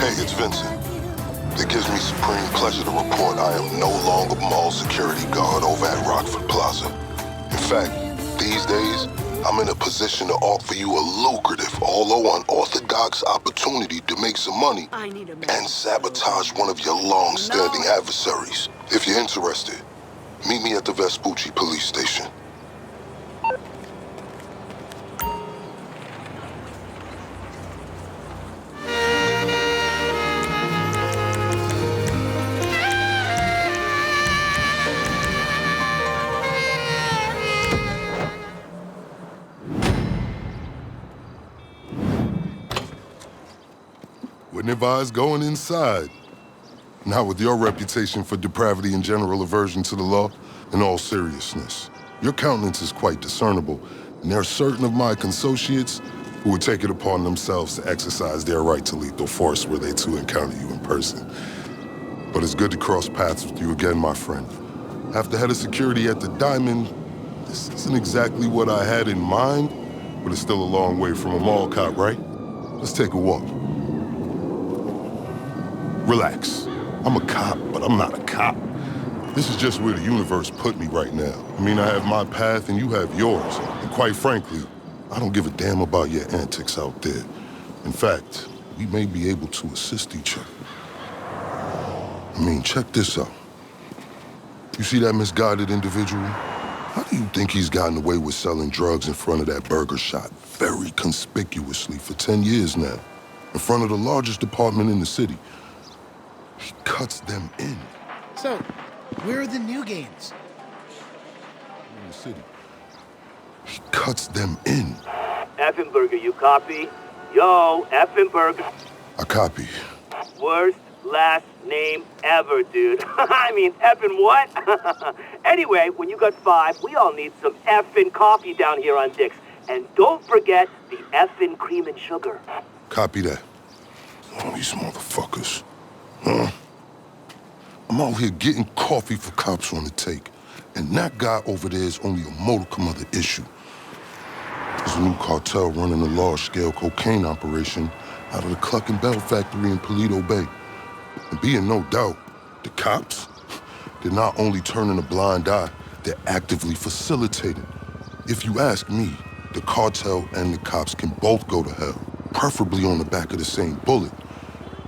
Hey, it's Vincent. It gives me supreme pleasure to report I am no longer mall security guard over at Rockford Plaza. In fact, these days, I'm in a position to offer you a lucrative, although unorthodox opportunity to make some money and sabotage one of your long-standing adversaries. If you're interested, meet me at the Vespucci police station. Wouldn't advise going inside. Not with your reputation for depravity and general aversion to the law. In all seriousness, your countenance is quite discernible, and there are certain of my consociates who would take it upon themselves to exercise their right to lethal force were they to encounter you in person. But it's good to cross paths with you again, my friend. After head of security at the Diamond, this isn't exactly what I had in mind, but it's still a long way from a mall cop, right? Let's take a walk. Relax. I'm a cop, but I'm not a cop. This is just where the universe put me right now. I mean, I have my path and you have yours. And quite frankly, I don't give a damn about your antics out there. In fact, we may be able to assist each other. I mean, check this out. You see that misguided individual? How do you think he's gotten away with selling drugs in front of that burger shop very conspicuously for 10 years now? In front of the largest department in the city. He cuts them in. So, where are the new games? In the city. He cuts them in. Effenberger, you copy? Yo, Effenberger. I copy. Worst last name ever, dude. I mean, effing what? Anyway, when you got 5, we all need some effing coffee down here on Dick's. And don't forget the effing cream and sugar. Copy that. Oh, these motherfuckers. Huh? I'm out here getting coffee for cops on the take. And that guy over there is only a modicum of the issue. There's a new cartel running a large-scale cocaine operation out of the Cluck and Bell factory in Paleto Bay. And be in no doubt, the cops, they're not only turning a blind eye, they're actively facilitating. If you ask me, the cartel and the cops can both go to hell, preferably on the back of the same bullet.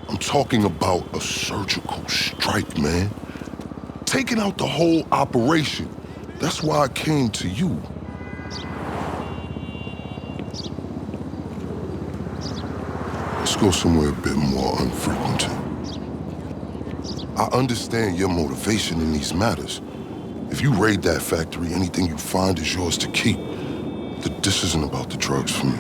I'm talking about a surgical strike, man. Taking out the whole operation. That's why I came to you. Let's go somewhere a bit more unfrequented. I understand your motivation in these matters. If you raid that factory, anything you find is yours to keep. This isn't about the drugs for me.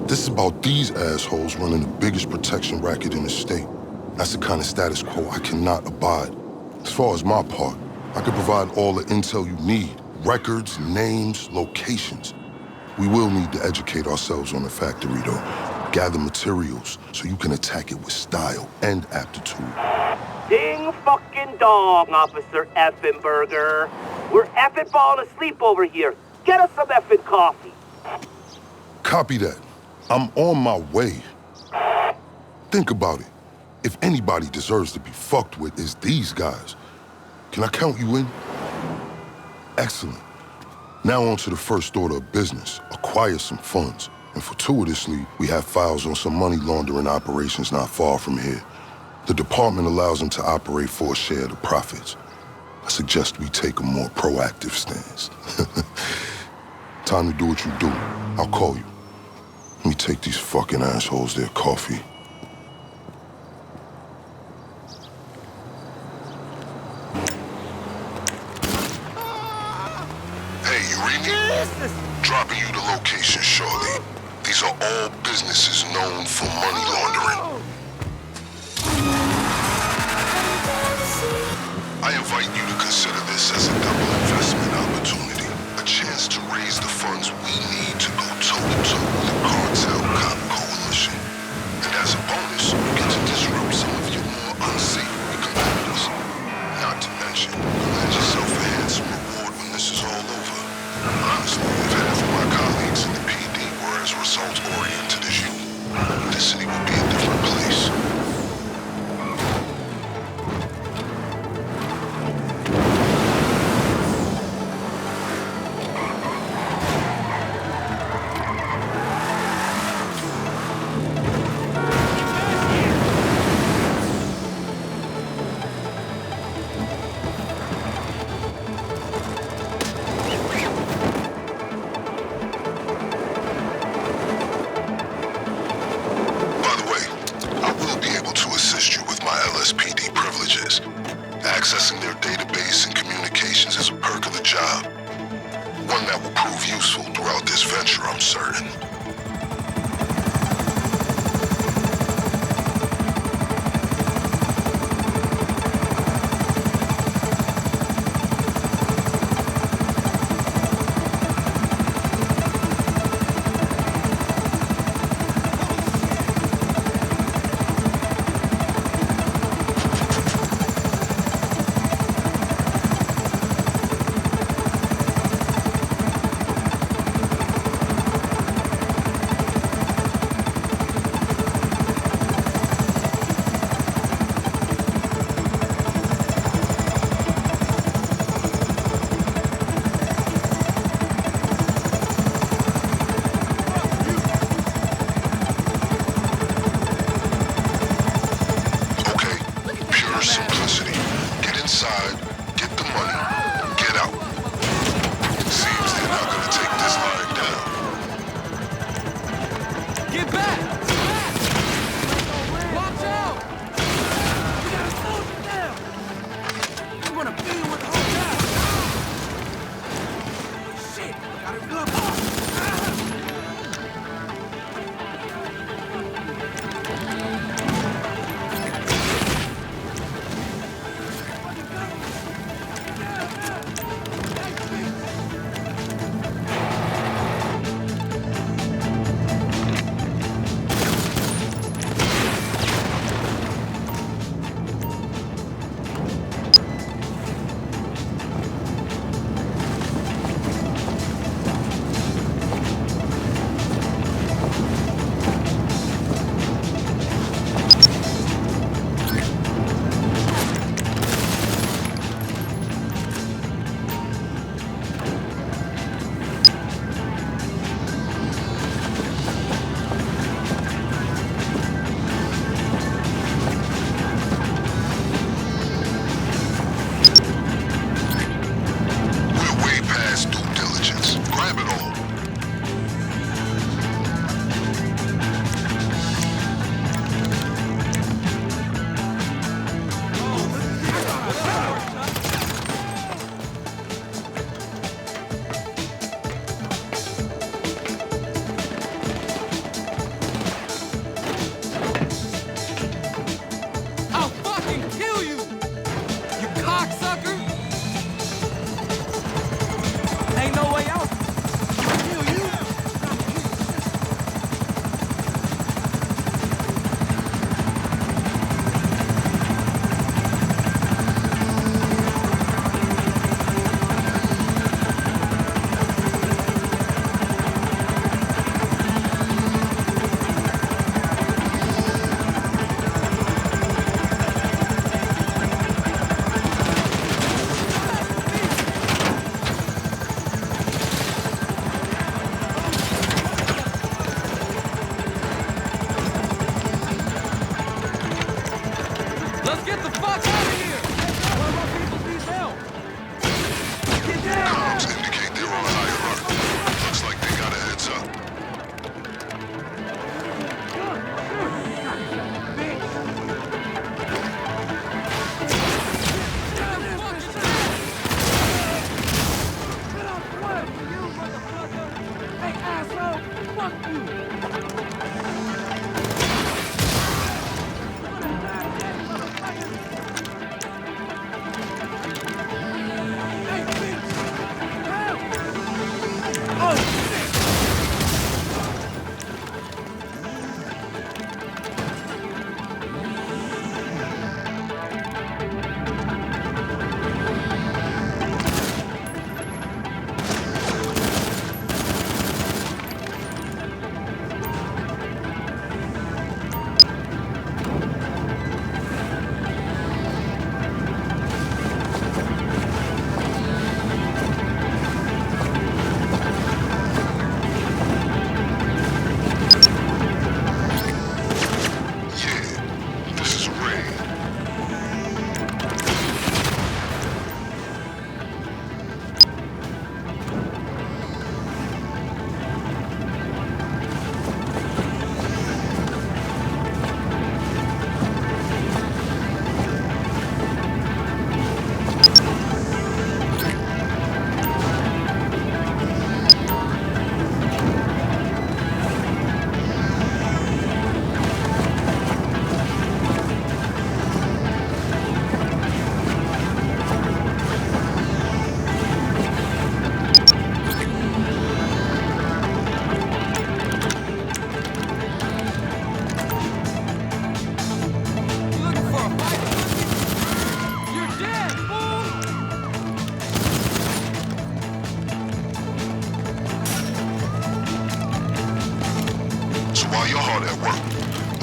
This is about these assholes running the biggest protection racket in the state. That's the kind of status quo I cannot abide. As far as my part, I can provide all the intel you need. Records, names, locations. We will need to educate ourselves on the factory, though. Gather materials so you can attack it with style and aptitude. Ding fucking dong, Officer Effenberger. We're effing falling asleep over here. Get us some effing coffee. Copy that. I'm on my way. Think about it. If anybody deserves to be fucked with, it's these guys. Can I count you in? Excellent. Now on to the first order of business. Acquire some funds. And fortuitously, we have files on some money laundering operations not far from here. The department allows them to operate for a share of the profits. I suggest we take a more proactive stance. Time to do what you do. I'll call you. Let me take these fucking assholes their coffee. Hey, you read me? Dropping you the location shortly. These are all businesses known for money laundering. I invite you to consider this as a double investment opportunity. A chance to raise the funds we need to go toe-to-toe with the cartel cop coalition. And as a bonus, you get to disrupt some of your more unsavory competitors. Not to mention, you'll land yourself a handsome reward when this is all over. Honestly, if half of my colleagues in the PD were as result-oriented as you, this city would be a different place. at work.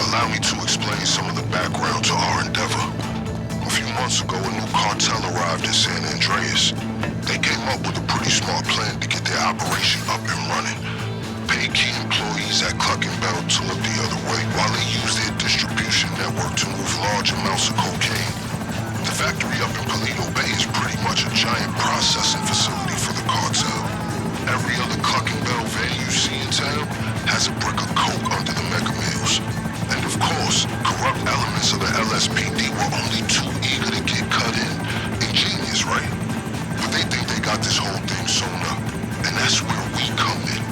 Allow me to explain some of the background to our endeavor. A few months ago, a new cartel arrived in San Andreas. They came up with a pretty smart plan to get their operation up and running. Pay key employees at Cluck and Bell to look the other way while they use their distribution network to move large amounts of cocaine. The factory up in Paleto Bay is pretty much a giant processing facility for the cartel. Every other Cluck and Bell van you see in town has a brick of coke under the mega mills. And of course, corrupt elements of the LSPD were only too eager to get cut in. Ingenious, right? But they think they got this whole thing sewn up. And that's where we come in.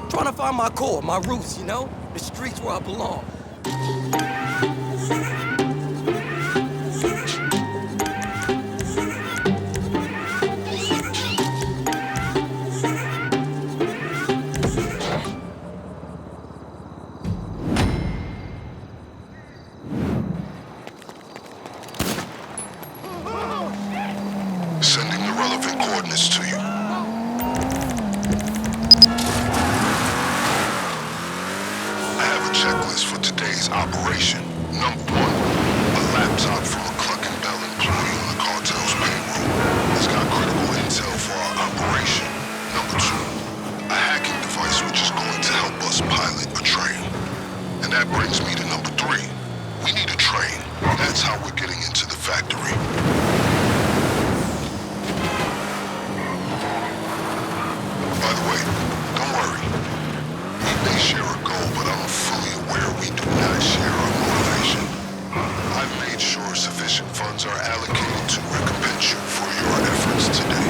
Trying to find my core, my roots, you know? The streets where I belong. Sending the relevant coordinates to you. Checklist for today's operation. Number 1, a laptop from a Cluck and Bell employee on the cartel's payroll. It's got critical intel for our operation. Number 2, a hacking device which is going to help us pilot a train. And that brings me to number 3. We need a train. That's how we're getting into the factory. By the way, don't worry. We may share a goal, but I'm fully aware we do not share our motivation. I've made sure sufficient funds are allocated to recompense you for your efforts today.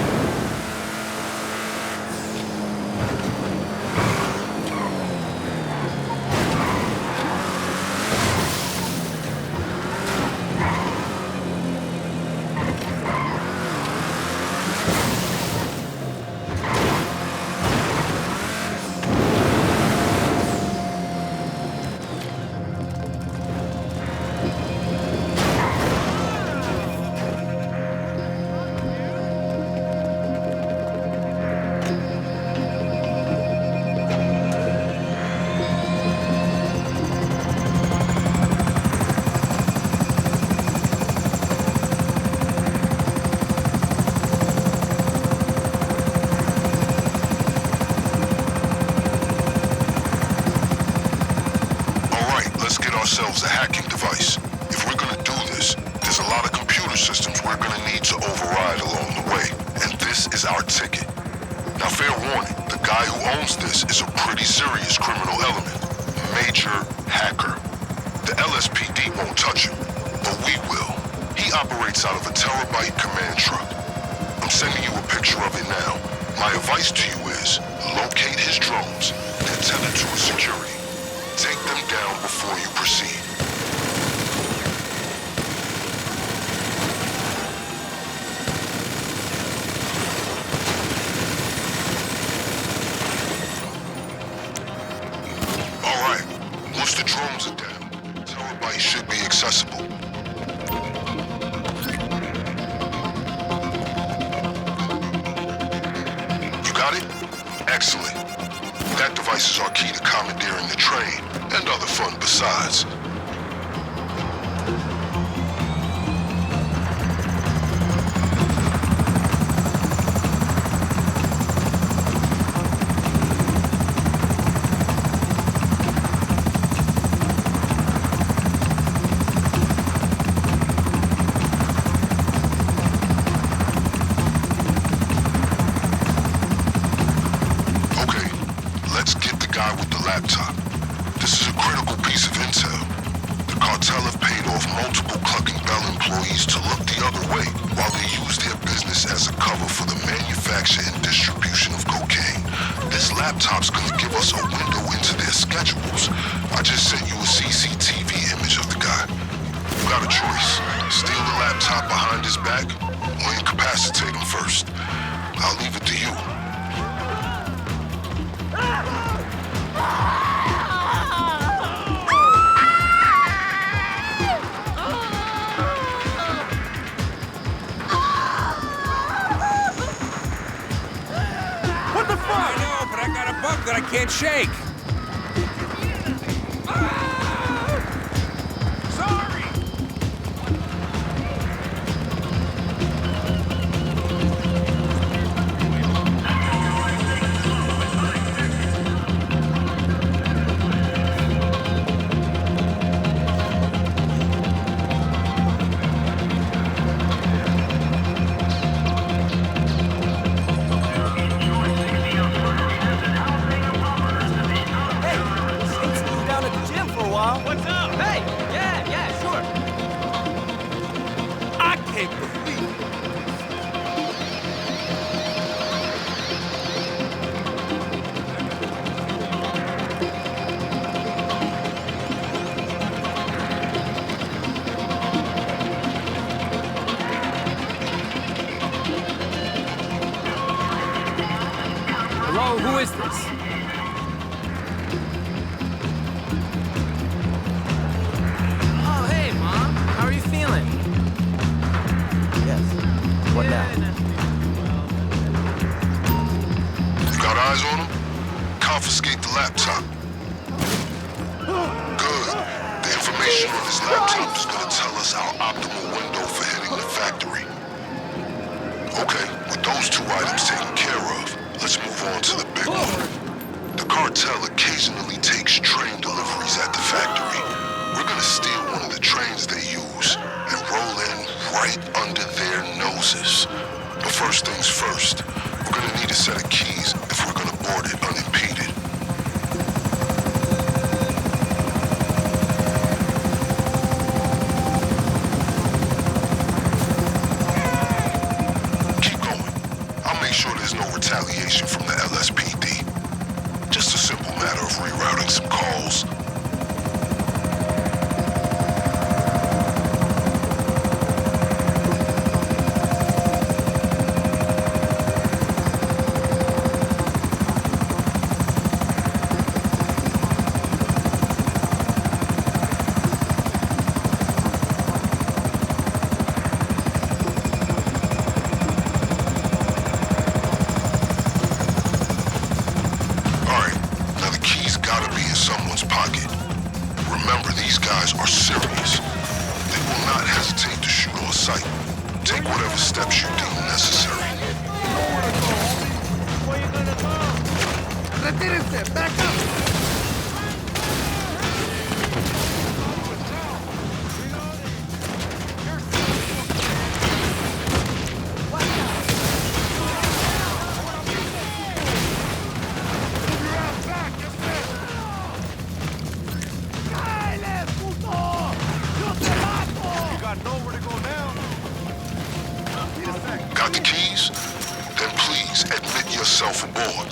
Ourselves a hacking device. If we're gonna do this, there's a lot of computer systems we're gonna need to override along the way, and this is our ticket. Now, fair warning, the guy who owns this is a pretty serious criminal element, major hacker. The LSPD won't touch him, but we will. He operates out of a terabyte command truck. I'm sending you a picture of it now. My advice to you is, locate his drones and tell it to his security. Take them down before you proceed. All right. Once the drones are down, terabyte should be accessible. You got it? Excellent. That device is our key to commandeering the train, and other fun besides. the laptop. This is a critical piece of intel. The cartel have paid off multiple Clucking Bell employees to look the other way while they use their business as a cover for the manufacture and distribution of cocaine. This laptop's gonna give us a window into their schedules. I just sent you a CCTV image of the guy. You got a choice. Steal the laptop behind his back or incapacitate him first. I'll leave it to you. What the fuck? I know, but I got a bug that I can't shake. Sorry. What's up? Hey! Yeah, sure. I can't believe it. Hello, who is this? What now? You got eyes on him? Confiscate the laptop. Good. The information on his laptop is gonna tell us our optimal window for hitting the factory. Okay, with those two items taken care of, let's move on to the big one. The cartel occasionally takes train deliveries at the factory. We're gonna steal one of the trains they use and roll in right under their noses. But first things first, we're gonna need a set of keys if we're gonna board it unimpeded. Keep going. I'll make sure there's no retaliation from the LSPD. Just a simple matter of rerouting some calls. Are serious. They will not hesitate to shoot on sight. Take whatever steps you deem necessary. Where you gonna go? Retírese! Back up! Got the keys? Then please admit yourself aboard.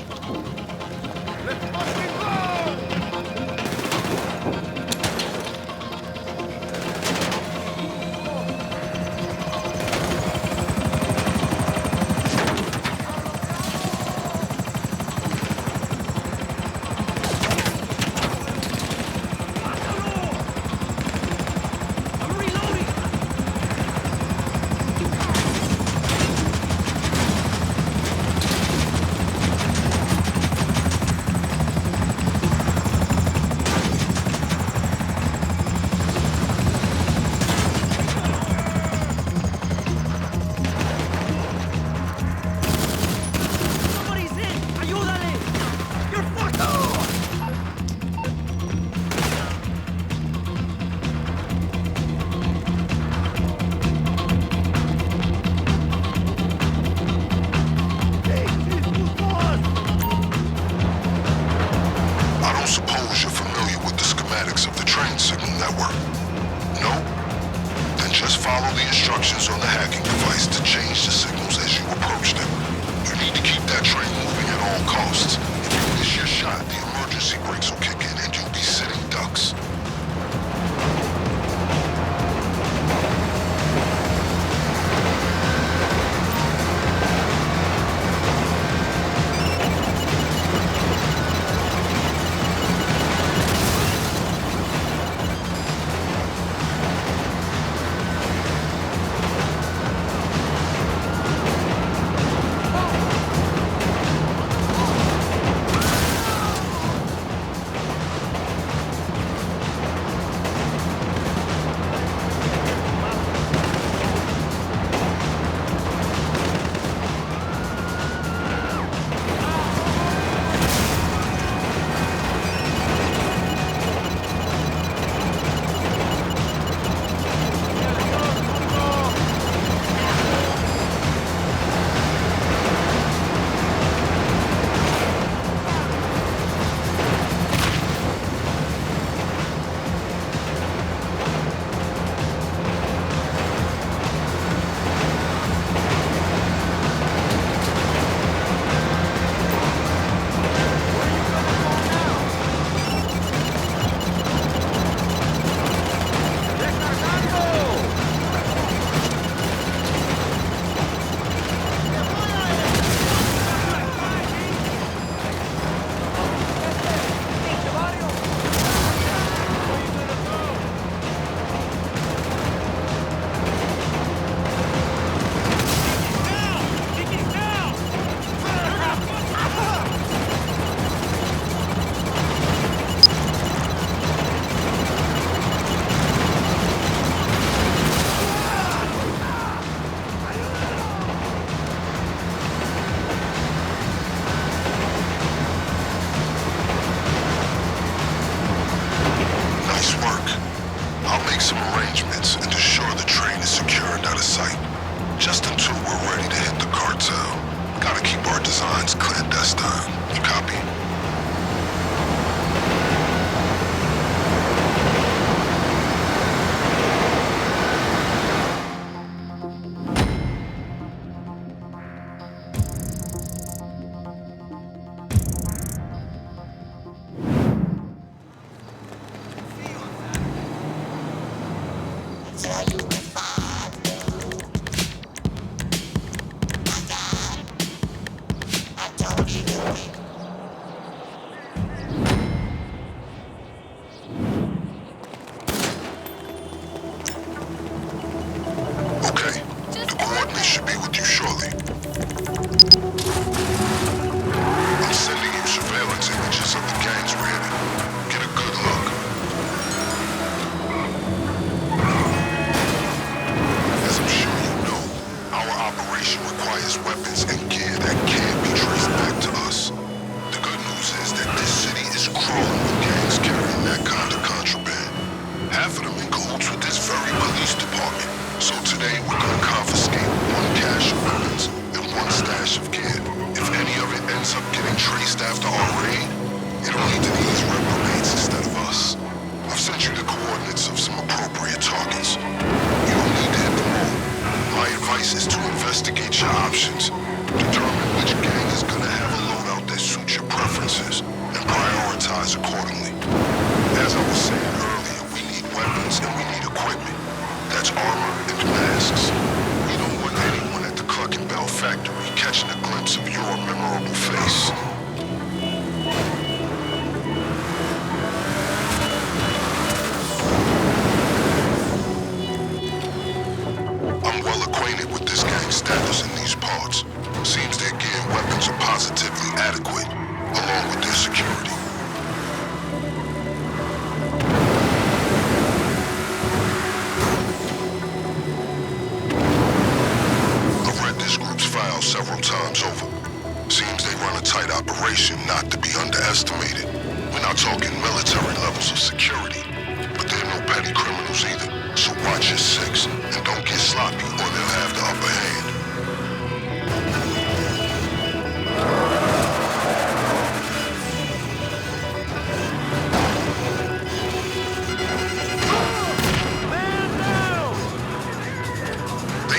buttons on the hacking device to change the signals as you approach them. You need to keep that train moving at all costs. If you miss your shot, the emergency brakes will kick in and you'll be sitting ducks.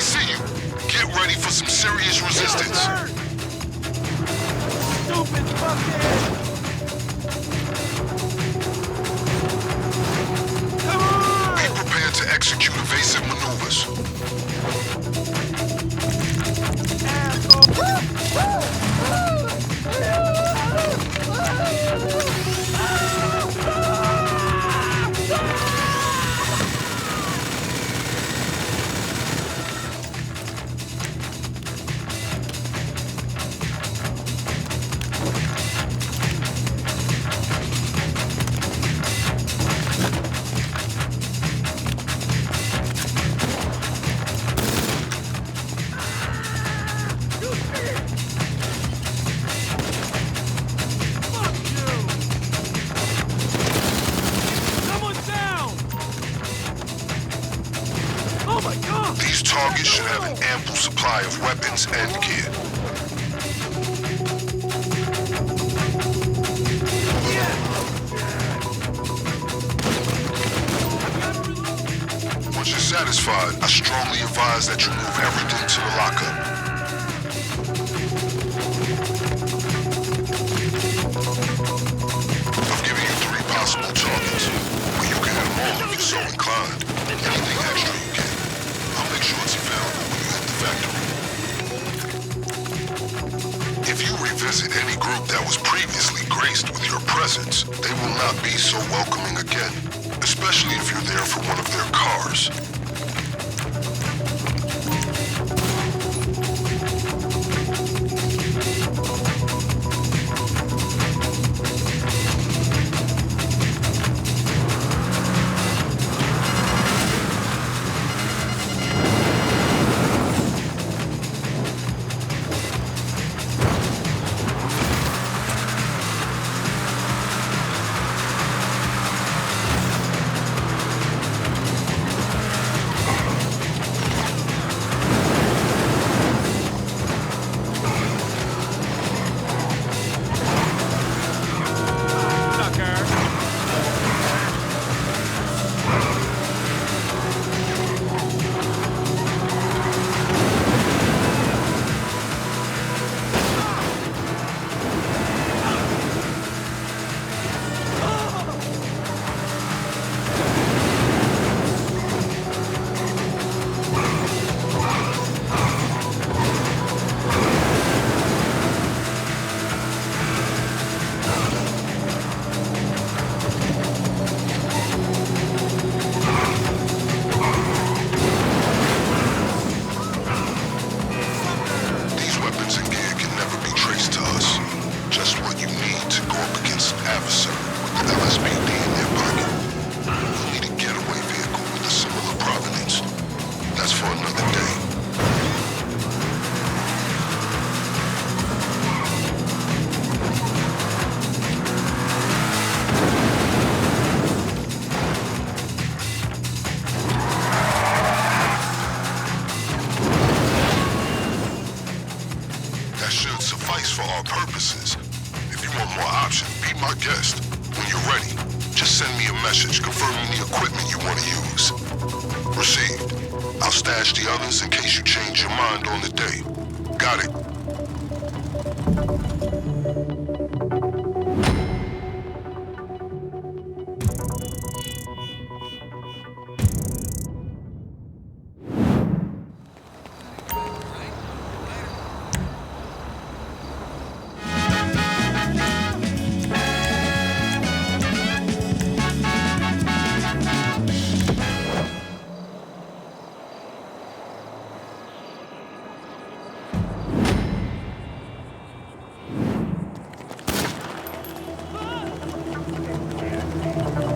see you. Get ready for some serious resistance. Stupid fuckhead! Come on! Be prepared to execute evasive maneuvers. These targets should have an ample supply of weapons and gear. Once you're satisfied, I strongly advise that you move everything to the lockup. I've given you 3 possible targets, but you can have all if you're so inclined. Anything extra you can. I'll make sure it's available when you hit the factory. If you revisit any group that was previously graced with your presence, they will not be so welcoming again, especially if you're there for one of their cars. For our purposes. If you want more options, be my guest. When you're ready, just send me a message confirming the equipment you want to use. Received. I'll stash the others in case you change your mind on the day. Got it.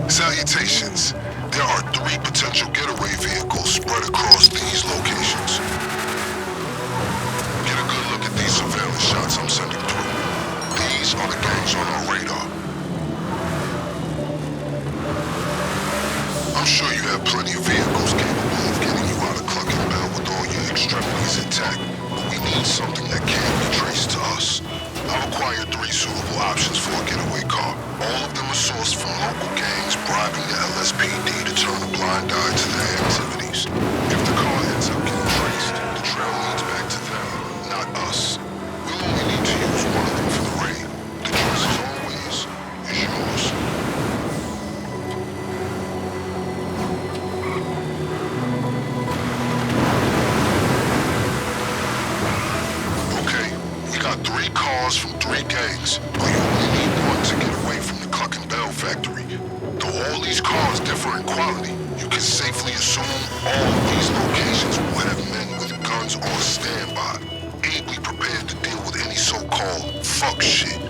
Salutations. There are 3 potential getaway vehicles spread across these locations. Get a good look at these surveillance shots I'm sending through. These are the gangs on our radar. I'm sure you have plenty of vehicles capable of getting you out of Cluckenbell with all your extremities intact, but we need something that can be traced to us. I've acquired 3 suitable options for a getaway car. All of them are sourced from local gangs bribing the LSPD to turn a blind eye to their activities. If the car ends up getting traced, 3 cars from 3 gangs, but you only need 1 to get away from the Cluck and Bell factory. Though all these cars differ in quality, you can safely assume all of these locations will have men with guns on standby, ably prepared to deal with any so-called fuck shit.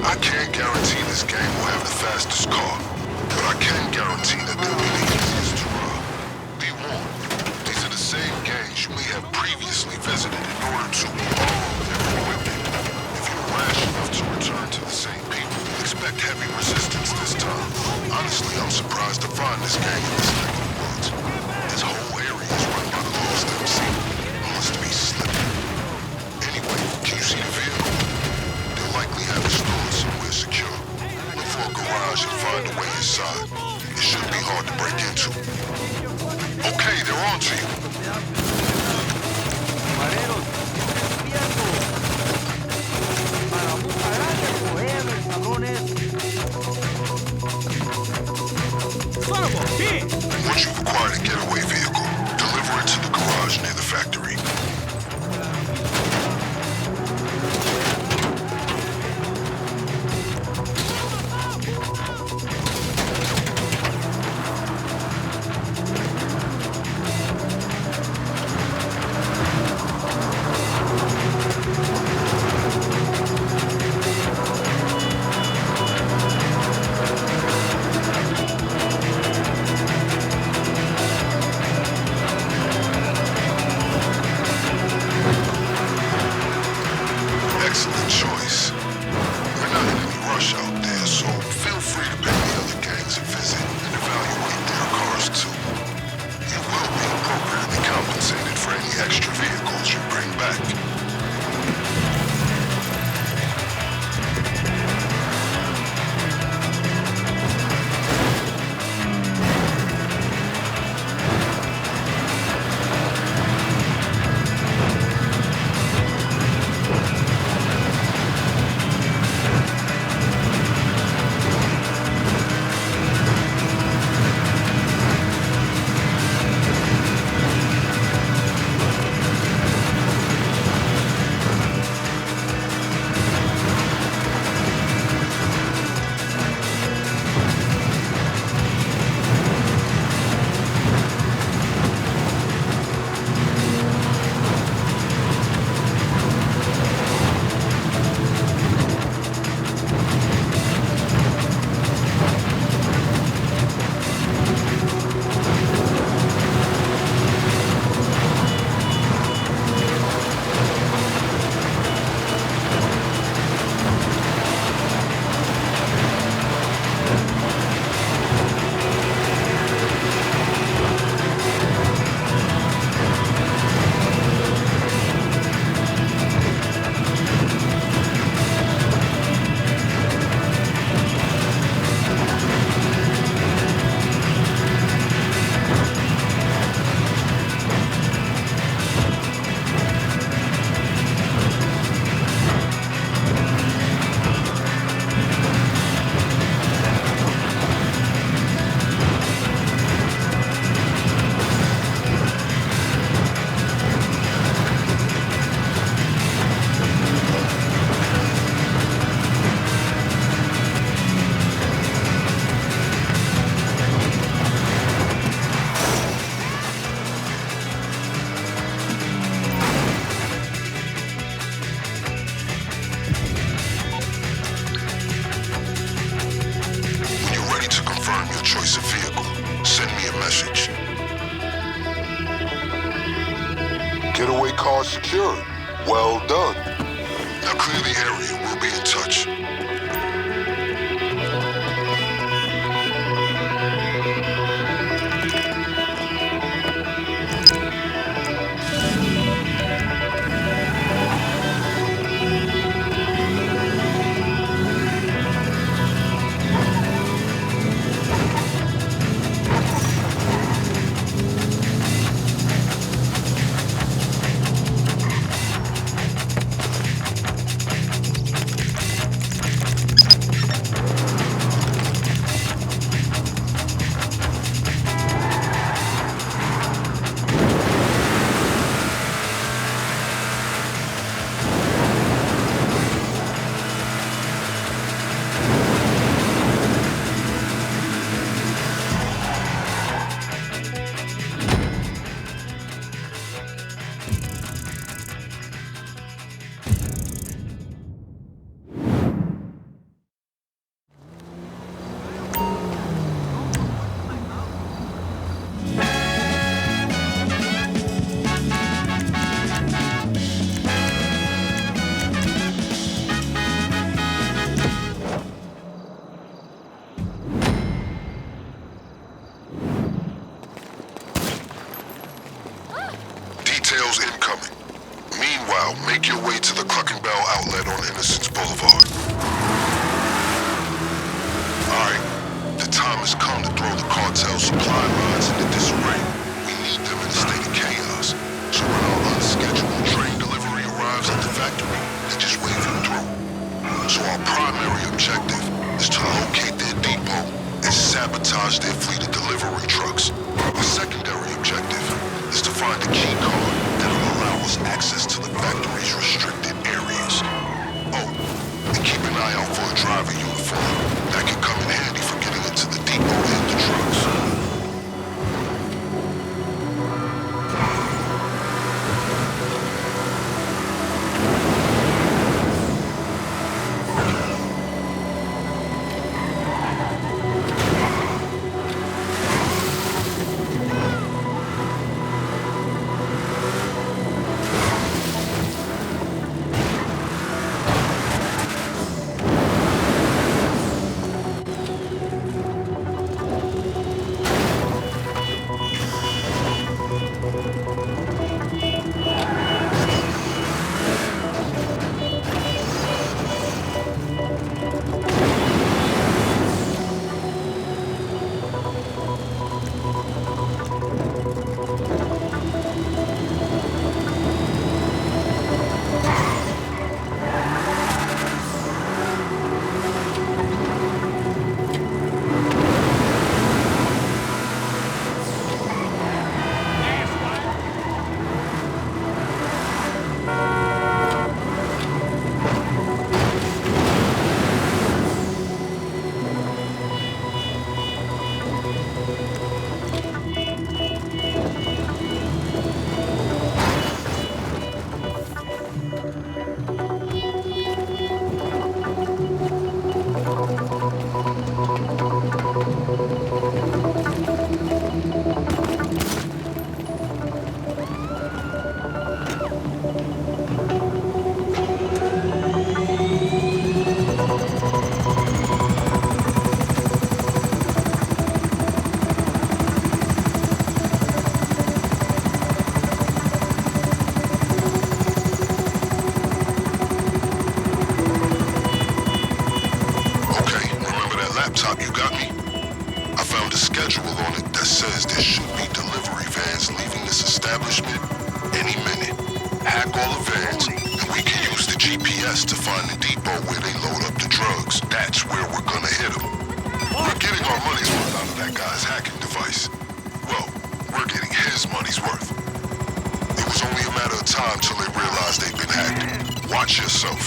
I can't guarantee this gang will have the fastest car, but I can guarantee that they'll be the easiest to rob. Be warned, these are the same gangs you may have previously visited in order to borrow their equipment. If you're rash enough to return to the same people, expect heavy resistance this time. Honestly, I'm surprised to find this gang in this neck of the woods. This whole area is run by the lost MC. Must be slipping. Anyway, can you see the vehicle? They'll likely have it stored somewhere secure. Look for a garage and find a way inside. It shouldn't be hard to break into. Okay, they're on to you. Mareros, para mucha gracia, cogerme, cabrones. Son of a bitch! Once you've acquired a getaway vehicle, deliver it to the garage near the factory. Excellent choice. We're not in any rush out there, so feel free to pay the other gangs a visit and evaluate their cars too. You will be appropriately compensated for any extra vehicles you bring back. Getaway car secured. Well done. Now clear the area. We'll be in touch. Make your way to the Clucking Bell outlet on Innocence Boulevard. Alright, the time has come to throw the cartel supply lines into disarray. We need them in a state of chaos. So when our unscheduled train delivery arrives at the factory, they just wave them through. So our primary objective is to locate their depot and sabotage their fleet of delivery trucks. Our secondary objective is to find a key card that'll allow us access to the factory's restricted areas. Oh, and keep an eye out for a driver uniform. That can come in handy for getting into the depot and the trucks. To find the depot where they load up the drugs. That's where we're gonna hit them. We're getting our money's worth out of that guy's hacking device. Well, we're getting his money's worth. It was only a matter of time till they realized they'd been hacked. Watch yourself.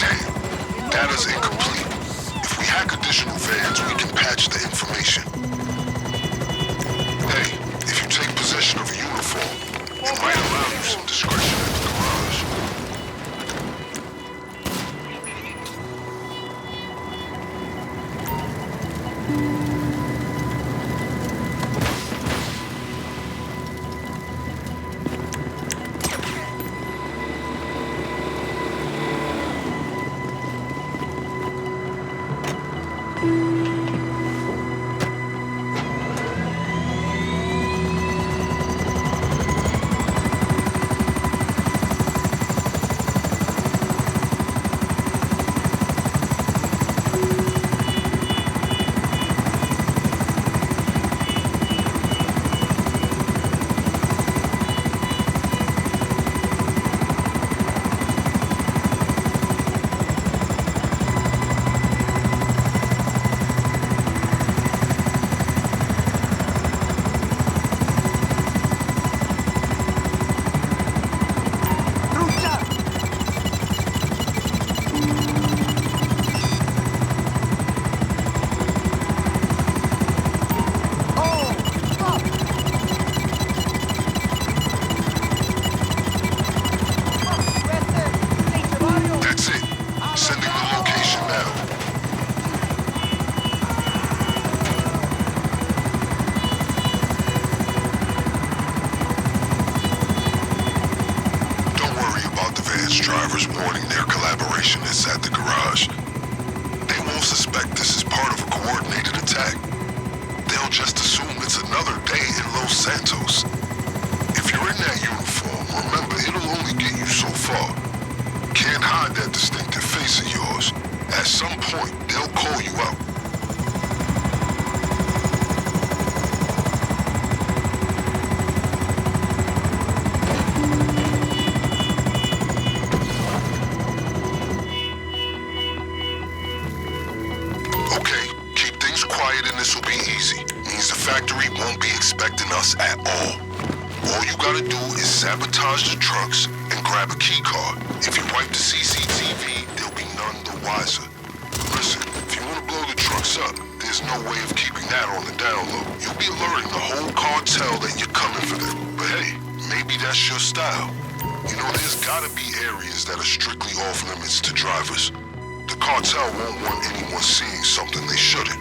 Damn, data's incomplete. If we hack additional vans, we can patch the information. Hey, if you take possession of a uniform, it might allow you some discretion at the garage. Drivers warning their collaborationists at the garage. They won't suspect this is part of a coordinated attack. They'll just assume it's a won't be expecting us at all. All you gotta do is sabotage the trucks and grab a key card. If you wipe the CCTV, they'll be none the wiser. But listen, if you wanna blow the trucks up, there's no way of keeping that on the down low. You'll be alerting the whole cartel that you're coming for them. But hey, maybe that's your style. You know, there's gotta be areas that are strictly off limits to drivers. The cartel won't want anyone seeing something they shouldn't.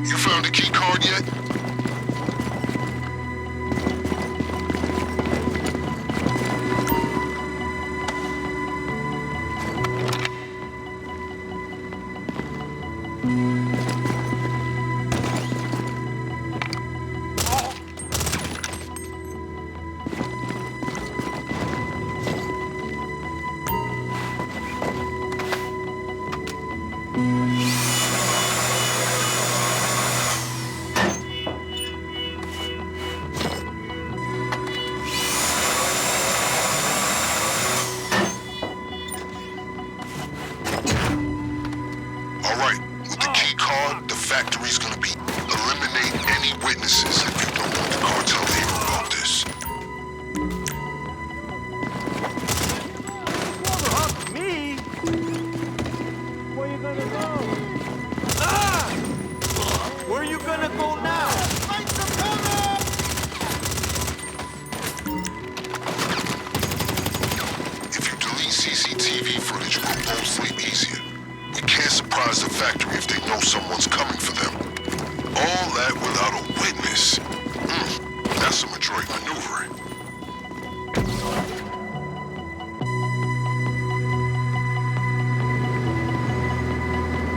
You found a key card yet? Alright, with the key card, the factory's gonna be eliminate any witnesses if you don't want the cartel to hear about this. Fuck me? Where you gonna go? Ah! Where you gonna go now? Fight the cover! If you delete CCTV footage, we'll both sleep easier. We can't surprise the factory if they know someone's coming for them. All that without a witness. That's some adroit maneuvering.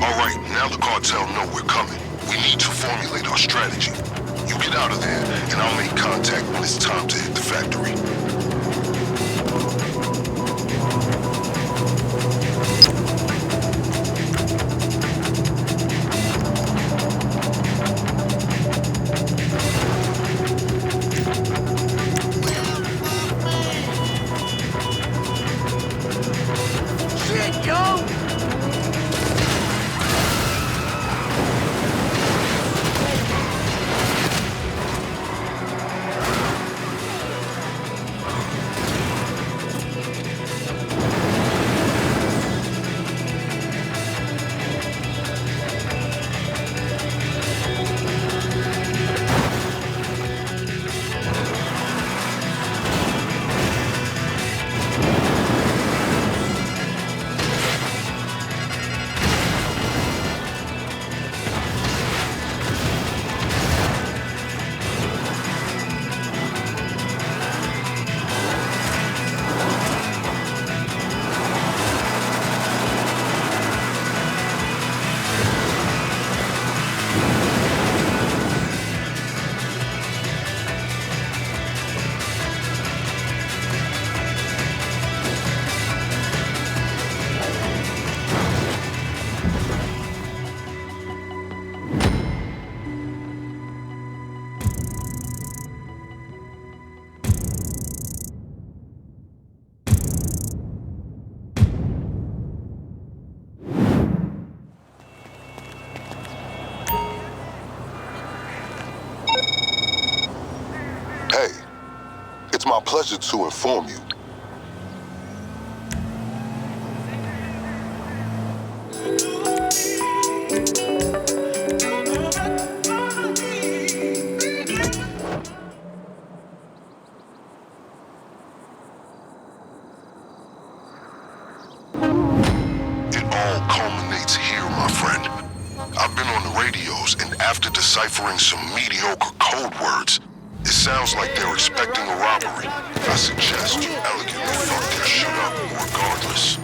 Alright, now the cartel know we're coming. We need to formulate our strategy. You get out of there, and I'll make contact when it's time to hit the factory. Shit, yo! Hey, it's my pleasure to inform you. deciphering some mediocre code words. It sounds like they're expecting a robbery. I suggest you elegantly fuck their shit up regardless.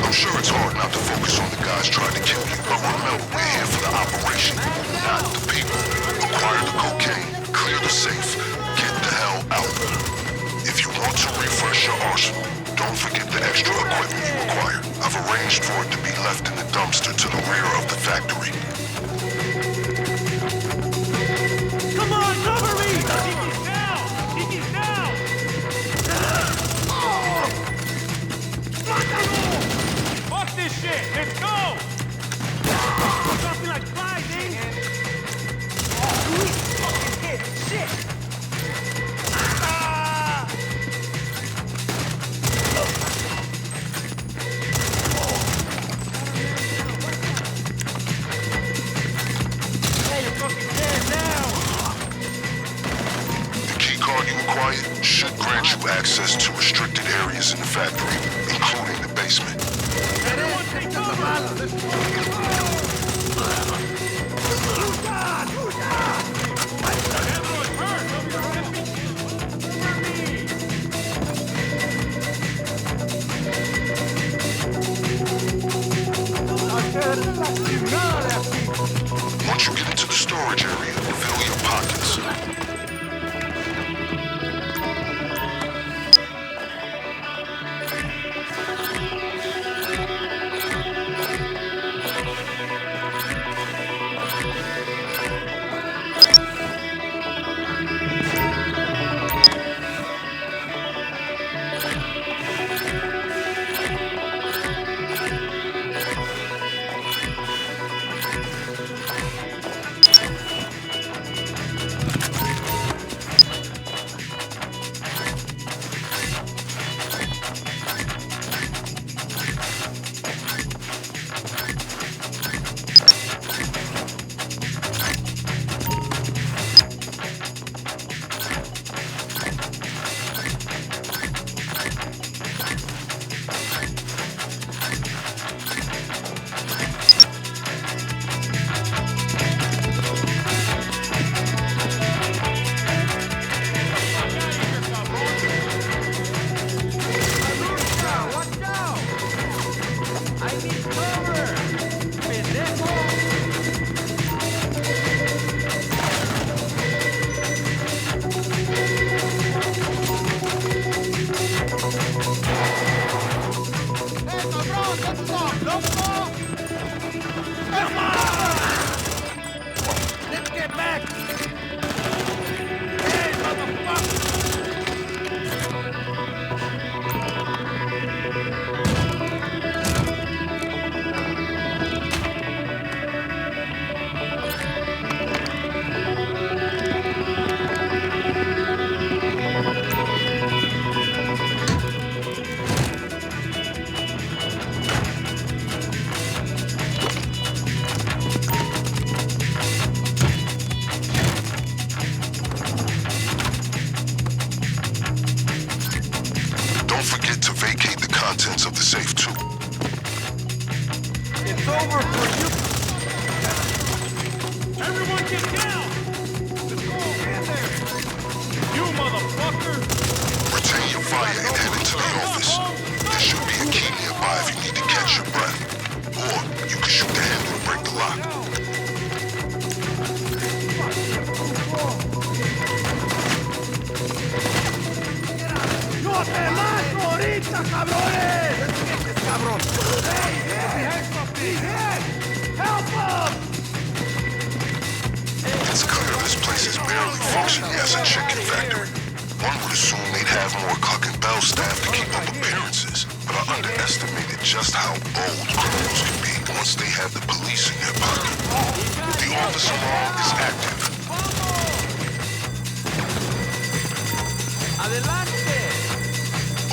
I'm sure it's hard not to focus on the guys trying to kill you, but remember, we're here for the operation, not the people. Acquire the cocaine, clear the safe, get the hell out. If you want to refresh your arsenal, don't forget the extra equipment you acquired. I've arranged for it to be left in the dumpster to the rear of the factory. Come on, cover me! Vigi's down! Vigi's down! Fuck this shit! Let's go! We're dropping like flies, eh? Shit! Should grant you access to restricted areas in the factory, including the basement. Everyone take cover! Once you get into the storage area, fill your pockets. Of the safe too. It's over for you. Everyone get down! Let's go in there! You motherfucker! Retain your fire and head into the office. There should be a key nearby if you need to catch your breath. Or you can shoot the handle and break the lock. ¡No te mato ahorita, cabrones! ¡Cabrón! ¡Help him! It's clear this place is barely functioning as a chicken factory. One would assume they'd have more Cluck and Bell staff to keep up appearances, but I underestimated just how bold criminals can be once they have the police in their pocket. The officer law is active. Adelante!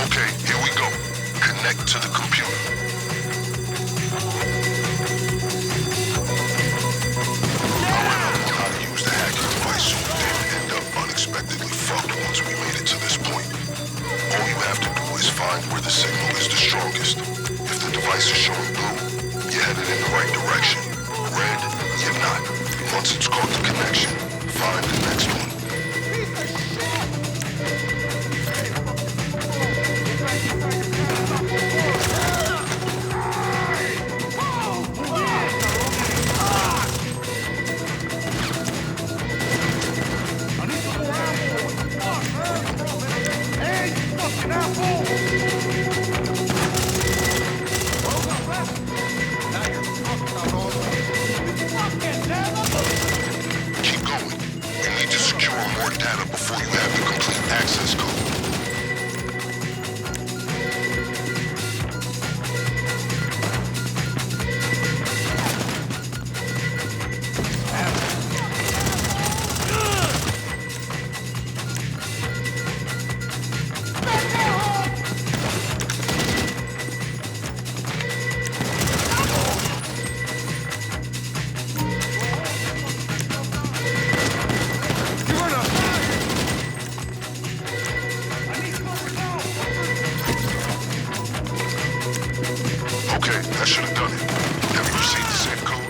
Okay, here we go. Connect to the computer. I went up on how to use the hacking device so we didn't end up unexpectedly fucked once we made it to this point. All you have to do is find where the signal is the strongest. If the device is showing blue, you're headed in the right direction. Red, you're not. Once it's caught the connection, direction. Find the next one. Keep going. You need to secure more data before you have the complete access code. Okay, that should have done it. Have you received the safe code?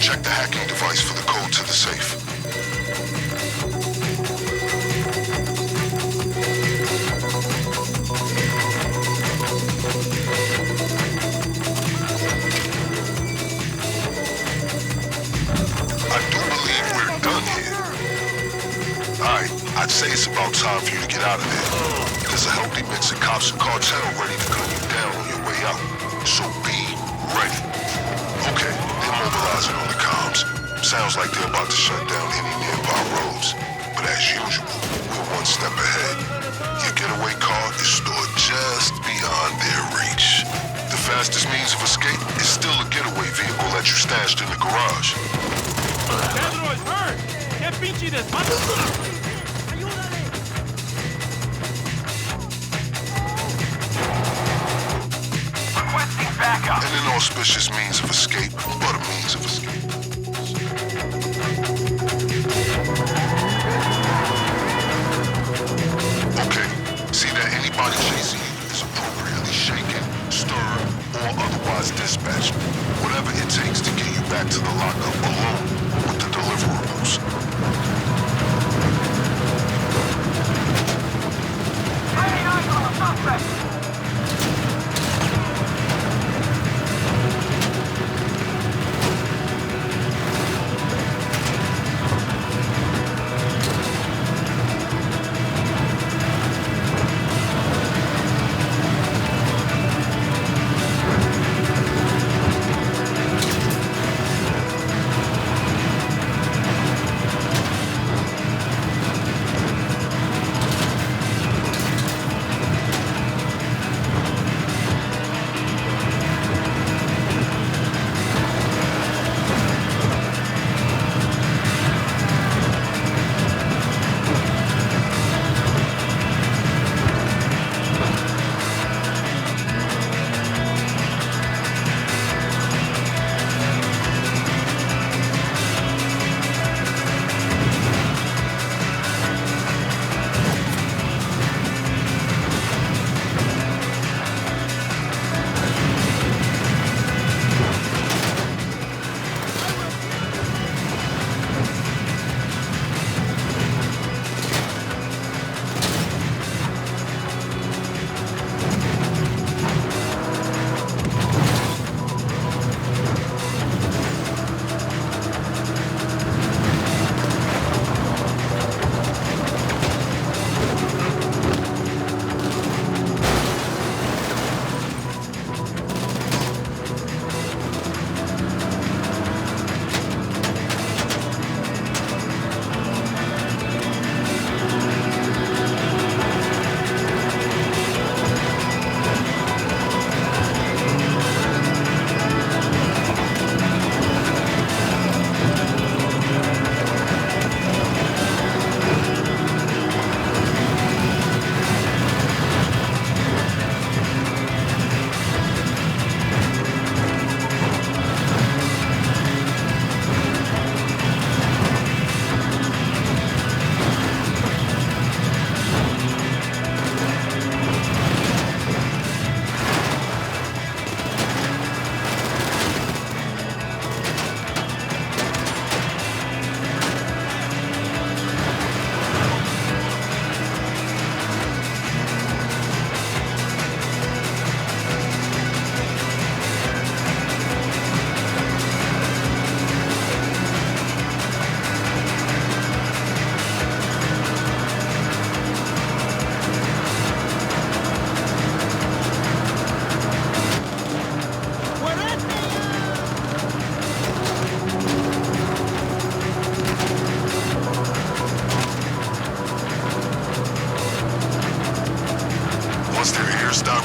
Check the hacking device for the code to the safe. I do believe we're done here. Alright, I'd say it's about time for you to get out of there. There's a healthy mix of cops and cartel ready to gun you down on your way out. So be ready. Okay, they're mobilizing on the comms. Sounds like they're about to shut down any nearby roads. But as usual, we're one step ahead. Your getaway car is stored just beyond their reach. The fastest means of escape is still a getaway vehicle that you stashed in the garage. Pedro is hurt! ¡Qué pinche desmadre! Requesting backup. An inauspicious means of escape, but a means of escape. Okay, see that anybody chasing you is appropriately shaken, stirred, or otherwise dispatched. Whatever it takes to get you back to the lockup alone with the deliverables. Laying eyes on the suspect.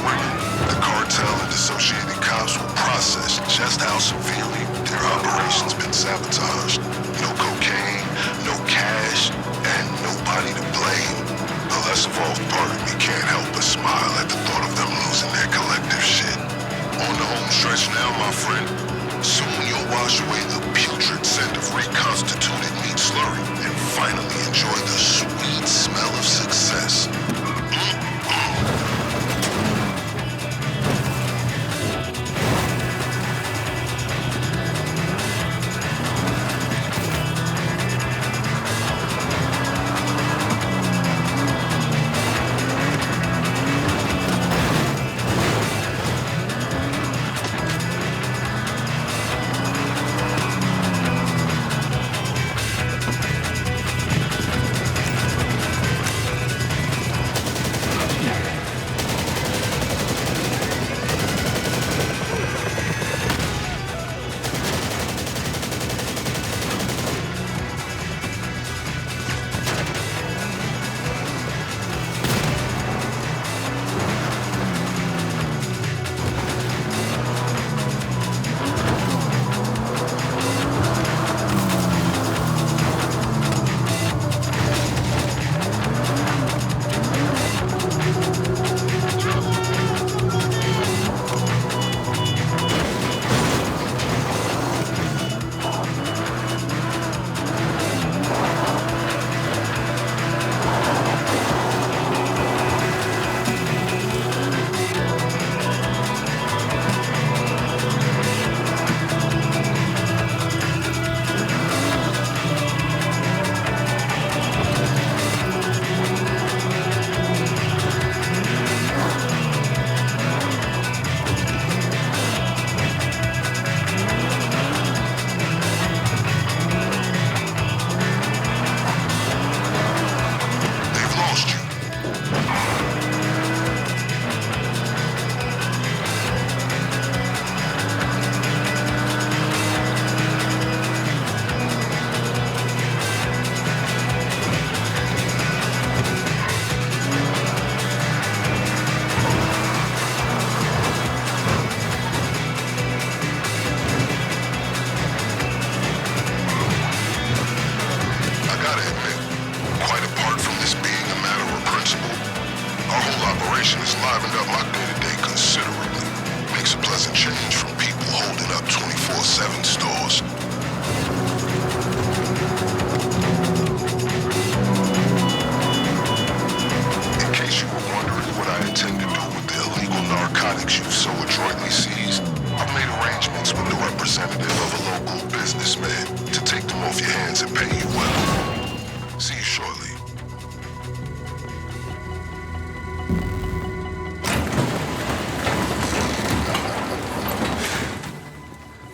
women, the cartel and associated cops will process just how severely their operation's been sabotaged. No cocaine, no cash, and nobody to blame. The less evolved part of me can't help but smile at the thought of them losing their collective shit. On the home stretch now, my friend. Soon you'll wash away the putrid scent of reconstituted meat slurry and finally enjoy the sweet smell of success.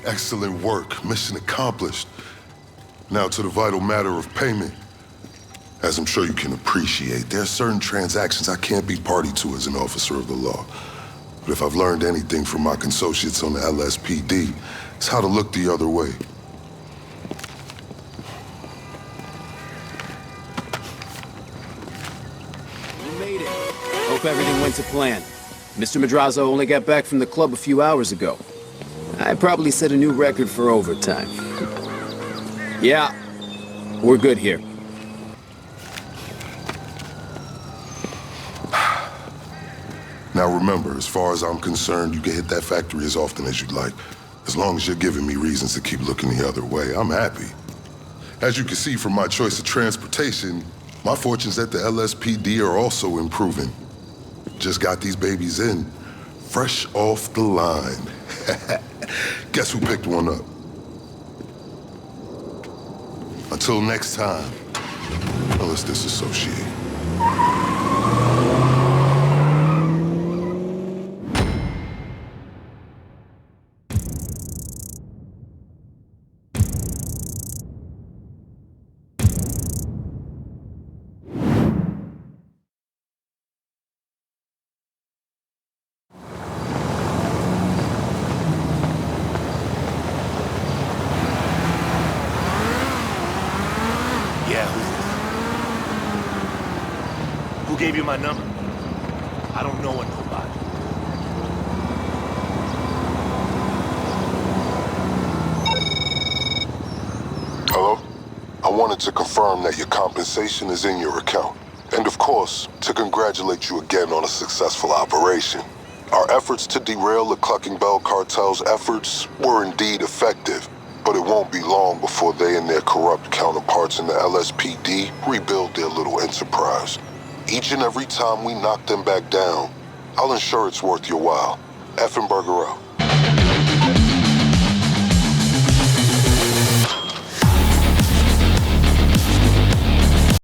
Excellent work. Mission accomplished. Now to the vital matter of payment. As I'm sure you can appreciate, there are certain transactions I can't be party to as an officer of the law. But if I've learned anything from my associates on the LSPD, it's how to look the other way. We made it. Hope everything went to plan. Mr. Madrazo only got back from the club a few hours ago. I probably set a new record for overtime. Yeah, we're good here. Now remember, as far as I'm concerned, you can hit that factory as often as you'd like. As long as you're giving me reasons to keep looking the other way, I'm happy. As you can see from my choice of transportation, my fortunes at the LSPD are also improving. Just got these babies in, fresh off the line. Guess who picked one up? Until next time, let's disassociate. Who gave you my number? I don't know nobody. wanted to confirm that your compensation is in your account. And of course, to congratulate you again on a successful operation. Our efforts to derail the Clucking Bell cartel's efforts were indeed effective, but it won't be long before they and their corrupt counterparts in the LSPD rebuild their little enterprise. Each and every time we knock them back down, I'll ensure it's worth your while. Effenberger out.